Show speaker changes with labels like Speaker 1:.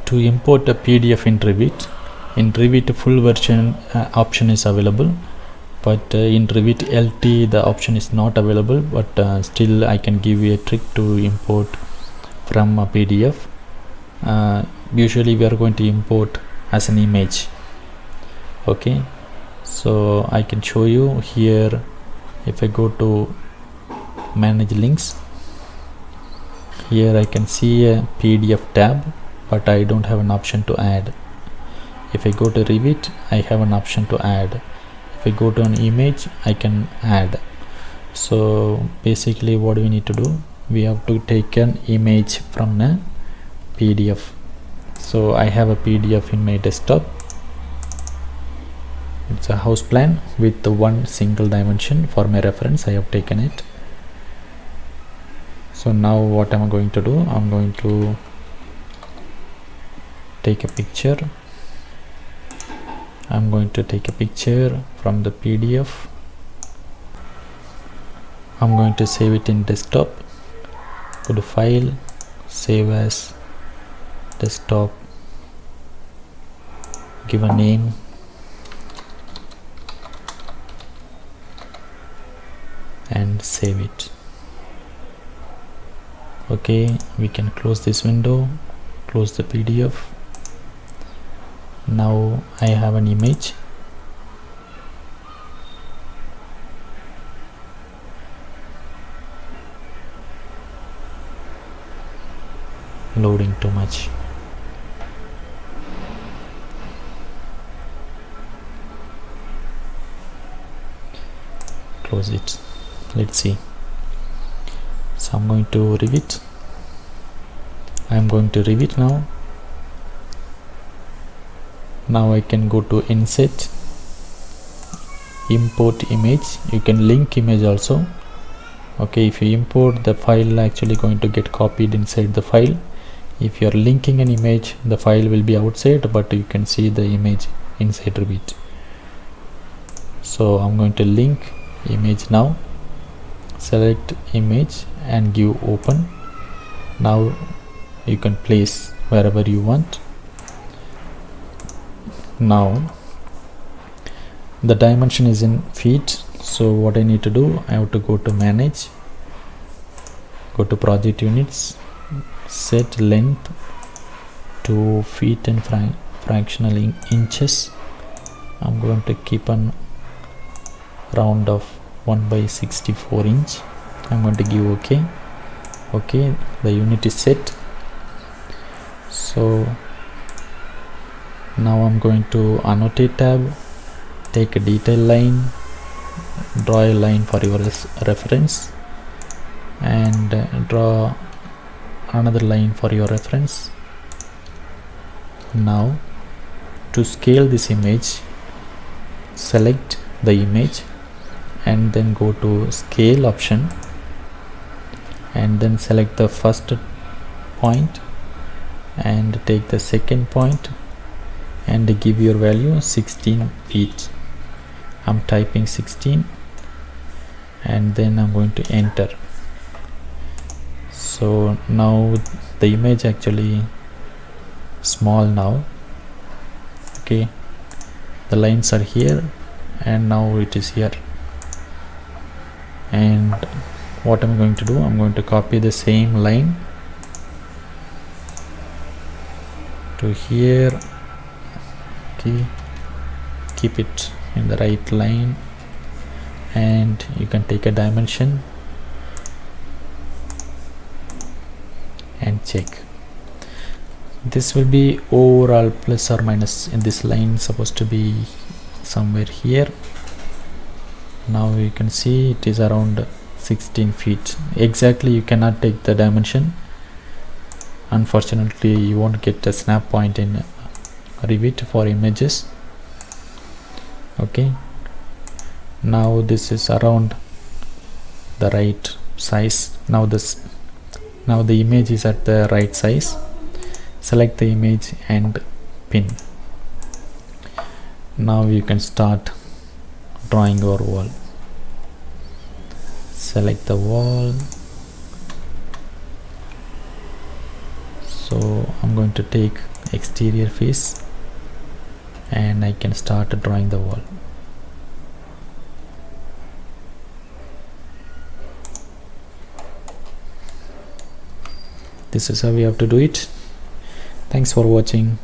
Speaker 1: to import a PDF in Revit full version option is available, but in Revit LT the option is not available, but still I can give you a trick to import from a PDF. Usually we are going to import as an image. Okay, so I can show you here. If I go to manage links, here I can see a PDF tab, but I don't have an option to add. If I go to Revit, I have an option to add. If I go to an image, I can add. So basically what we need to do, we have to take an image from a PDF. So I have a PDF in my desktop. It's a house plan with the one single dimension. For my reference, I have taken it. So now what am I going to do? I'm going to take a picture. I'm going to take a picture from the PDF. I'm going to save it in desktop. Go to file, save as desktop, give a name, and save it. Okay, we can close this window, close the PDF. Now I have an image. Loading too much. Close it. Let's see. So I'm going to Revit. I'm going to Revit now. Now I can go to insert, import image. You can link image also. Okay, if you import, the file actually going to get copied inside the file. If you are linking an image, the file will be outside, but you can see the image inside Revit. So I'm going to link image now. Select image and give open. Now you can place wherever you want. Now the dimension is in feet, so what I need to do, I have to go to manage, go to project units, set length to feet and fractional inches. I'm going to keep on round of 1/64 inch. I'm going to give OK. Okay, the unit is set. So now I'm going to annotate tab, take a detail line, draw a line for your reference, and draw another line for your reference. Now to scale this image, select the image and then go to scale option, and then select the first point and take the second point and give your value 16 feet. I'm typing 16 and then I'm going to enter. So now the image actually small now. Okay, the lines are here and now it is here. And what I'm going to do, I'm going to copy the same line to here. Okay, keep it in the right line, and you can take a dimension and check. This will be overall plus or minus, in this line supposed to be somewhere here. Now you can see it is around 16 feet. Exactly you cannot take the dimension. Unfortunately you won't get a snap point in Revit for images. Okay, now this is around the right size. Now the image is at the right size. Select the image and pin. Now you can start drawing your wall. Select the wall. So I'm I'm going to take exterior face and I can start drawing the wall. This is how we have to do it. Thanks for watching.